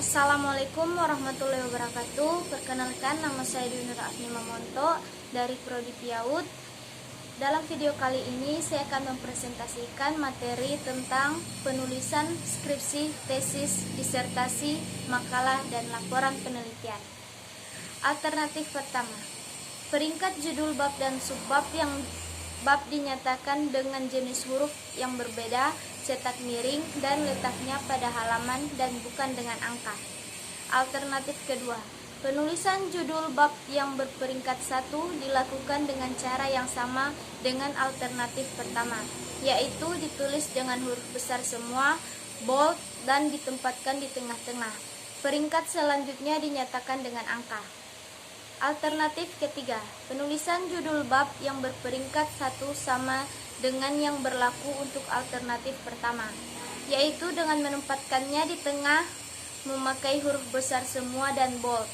Assalamualaikum warahmatullahi wabarakatuh. Perkenalkan, nama saya Dwi Nur Afni Mamonto dari Prodi PIAUD. Dalam video kali ini saya akan mempresentasikan materi tentang penulisan skripsi, tesis, disertasi, makalah, dan laporan penelitian. Alternatif pertama, peringkat judul bab dan subbab yang bab dinyatakan dengan jenis huruf yang berbeda, cetak miring, dan letaknya pada halaman dan bukan dengan angka. Alternatif kedua, penulisan judul bab yang berperingkat 1 dilakukan dengan cara yang sama dengan alternatif pertama, yaitu ditulis dengan huruf besar semua, bold, dan ditempatkan di tengah-tengah. Peringkat selanjutnya dinyatakan dengan angka. Alternatif ketiga, penulisan judul bab yang berperingkat 1 sama dengan yang berlaku untuk alternatif pertama, yaitu dengan menempatkannya di tengah, memakai huruf besar semua dan bold.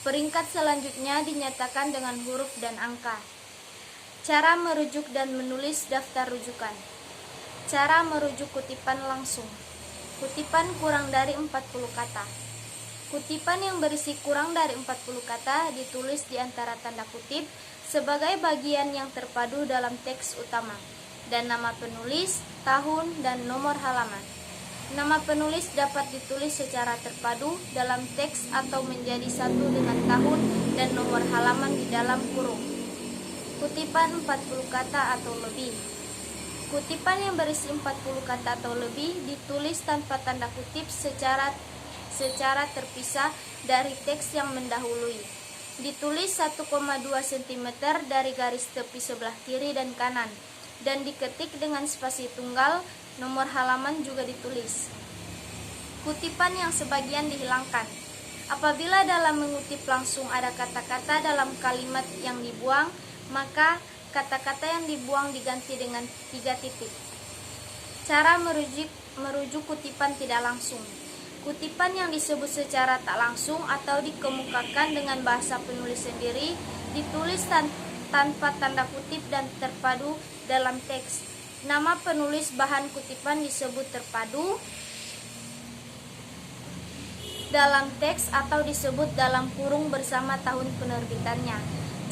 Peringkat selanjutnya dinyatakan dengan huruf dan angka. Cara merujuk dan menulis daftar rujukan. Cara merujuk kutipan langsung. Kutipan kurang dari 40 kata. Kutipan yang berisi kurang dari 40 kata ditulis di antara tanda kutip sebagai bagian yang terpadu dalam teks utama, dan nama penulis, tahun, dan nomor halaman. Nama penulis dapat ditulis secara terpadu dalam teks atau menjadi satu dengan tahun dan nomor halaman di dalam kurung. Kutipan 40 kata atau lebih. Kutipan yang berisi 40 kata atau lebih ditulis tanpa tanda kutip secara terpisah dari teks yang mendahului. Ditulis 1,2 cm dari garis tepi sebelah kiri dan kanan, dan diketik dengan spasi tunggal. Nomor halaman juga ditulis. Kutipan yang sebagian dihilangkan. Apabila dalam mengutip langsung ada kata-kata dalam kalimat yang dibuang, maka kata-kata yang dibuang diganti dengan 3 titik. Cara merujuk kutipan tidak langsung. Kutipan yang disebut secara tak langsung atau dikemukakan dengan bahasa penulis sendiri ditulis tanpa tanda kutip dan terpadu dalam teks. Nama penulis bahan kutipan disebut terpadu dalam teks atau disebut dalam kurung bersama tahun penerbitannya.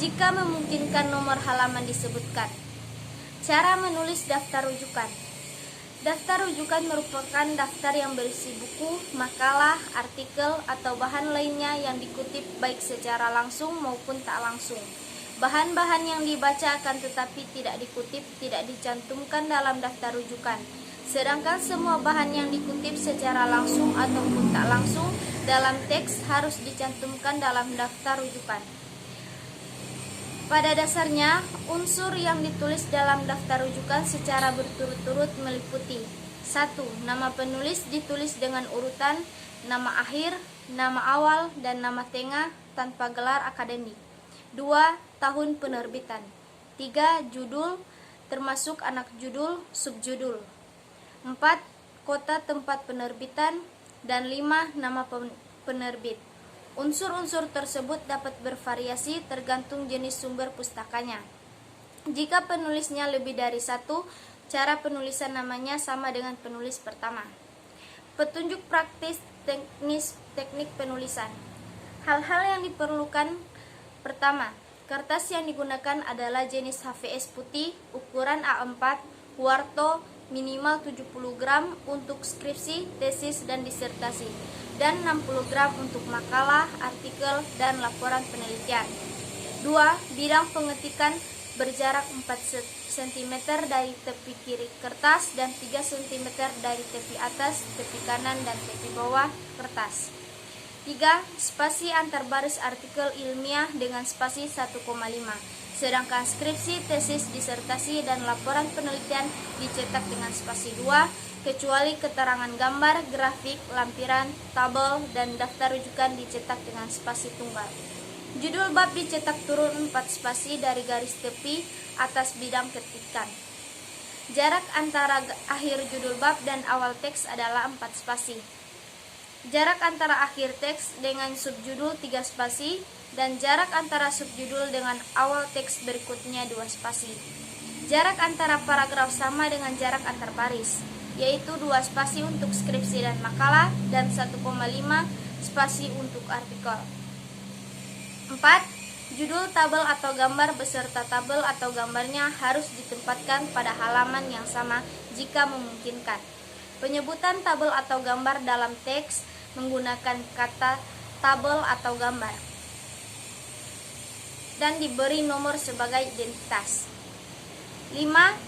Jika memungkinkan, nomor halaman disebutkan. Cara menulis daftar rujukan. Daftar rujukan merupakan daftar yang berisi buku, makalah, artikel, atau bahan lainnya yang dikutip baik secara langsung maupun tak langsung. Bahan-bahan yang dibaca akan tetapi tidak dikutip tidak dicantumkan dalam daftar rujukan. Sedangkan semua bahan yang dikutip secara langsung ataupun tak langsung dalam teks harus dicantumkan dalam daftar rujukan. Pada dasarnya, unsur yang ditulis dalam daftar rujukan secara berturut-turut meliputi: 1. Nama penulis ditulis dengan urutan nama akhir, nama awal, dan nama tengah tanpa gelar akademik. 2. Tahun penerbitan. 3. Judul, termasuk anak judul, subjudul. 4. Kota tempat penerbitan. Dan 5. Nama penerbit. Unsur-unsur tersebut dapat bervariasi tergantung jenis sumber pustakanya. Jika penulisnya lebih dari 1, cara penulisan namanya sama dengan penulis pertama. Petunjuk praktis teknik penulisan. Hal-hal yang diperlukan: pertama, kertas yang digunakan adalah jenis HVS putih, ukuran A4, kuarto, minimal 70 gram untuk skripsi, tesis, dan disertasi, dan 60 gram untuk makalah, artikel, dan laporan penelitian. 2. Bidang pengetikan berjarak 4 cm dari tepi kiri kertas dan 3 cm dari tepi atas, tepi kanan, dan tepi bawah kertas. 3. Spasi antar baris artikel ilmiah dengan spasi 1,5. Sedangkan skripsi, tesis, disertasi, dan laporan penelitian dicetak dengan spasi 2, kecuali keterangan gambar, grafik, lampiran, tabel, dan daftar rujukan dicetak dengan spasi tunggal. Judul bab dicetak turun 4 spasi dari garis tepi atas bidang ketikan. Jarak antara akhir judul bab dan awal teks adalah 4 spasi. Jarak antara akhir teks dengan subjudul 3 spasi, dan jarak antara subjudul dengan awal teks berikutnya 2 spasi. Jarak antara paragraf sama dengan jarak antar baris, yaitu 2 spasi untuk skripsi dan makalah, dan 1,5 spasi untuk artikel. 4. Judul tabel atau gambar beserta tabel atau gambarnya harus ditempatkan pada halaman yang sama jika memungkinkan. Penyebutan tabel atau gambar dalam teks menggunakan kata tabel atau gambar dan diberi nomor sebagai identitas. 5.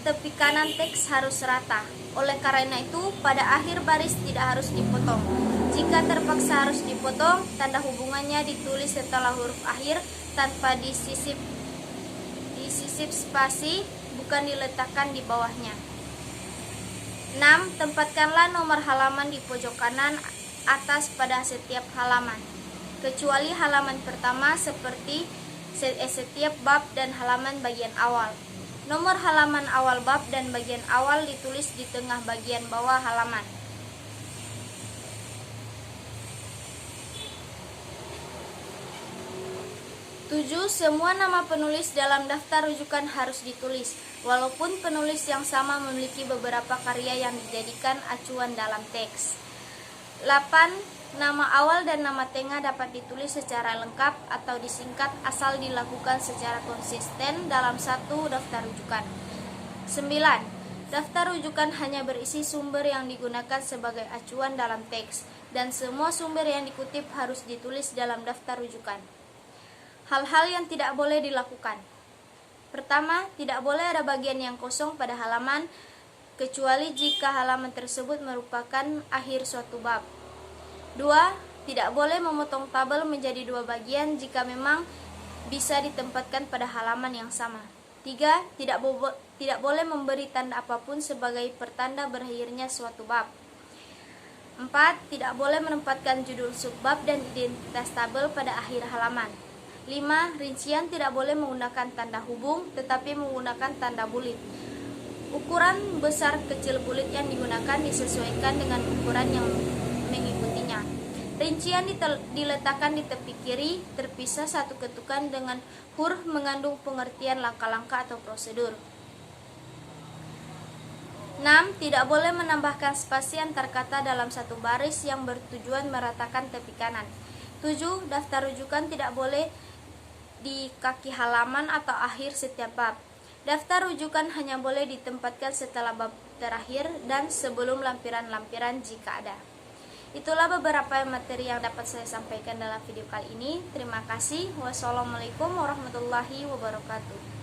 Tepi kanan teks harus rata. Oleh karena itu, pada akhir baris tidak harus dipotong. Jika terpaksa harus dipotong, tanda hubungannya ditulis setelah huruf akhir tanpa disisip spasi, bukan diletakkan di bawahnya. 6. Tempatkanlah nomor halaman di pojok kanan atas pada setiap halaman, kecuali halaman pertama seperti setiap bab dan halaman bagian awal. Nomor halaman awal bab dan bagian awal ditulis di tengah bagian bawah halaman. 7. Semua nama penulis dalam daftar rujukan harus ditulis, walaupun penulis yang sama memiliki beberapa karya yang dijadikan acuan dalam teks. 8. Nama awal dan nama tengah dapat ditulis secara lengkap atau disingkat asal dilakukan secara konsisten dalam satu daftar rujukan. 9. Daftar rujukan hanya berisi sumber yang digunakan sebagai acuan dalam teks, dan semua sumber yang dikutip harus ditulis dalam daftar rujukan. Hal-hal yang tidak boleh dilakukan. Pertama, tidak boleh ada bagian yang kosong pada halaman, kecuali jika halaman tersebut merupakan akhir suatu bab. 2. Tidak boleh memotong tabel menjadi dua bagian jika memang bisa ditempatkan pada halaman yang sama. 3. Tidak boleh memberi tanda apapun sebagai pertanda berakhirnya suatu bab. 4. Tidak boleh menempatkan judul subbab dan identitas tabel pada akhir halaman. 5. Rincian tidak boleh menggunakan tanda hubung, tetapi menggunakan tanda bulit. Ukuran besar kecil bulit yang digunakan disesuaikan dengan ukuran yang mengikutinya. Rincian diletakkan di tepi kiri, terpisah satu ketukan dengan huruf mengandung pengertian langkah-langkah atau prosedur. 6. Tidak boleh menambahkan spasi antar kata dalam satu baris yang bertujuan meratakan tepi kanan. 7. Daftar rujukan tidak boleh di kaki halaman atau akhir setiap bab. Daftar rujukan hanya boleh ditempatkan setelah bab terakhir dan sebelum lampiran-lampiran jika ada. Itulah beberapa materi yang dapat saya sampaikan dalam video kali ini. Terima kasih. Wassalamualaikum warahmatullahi wabarakatuh.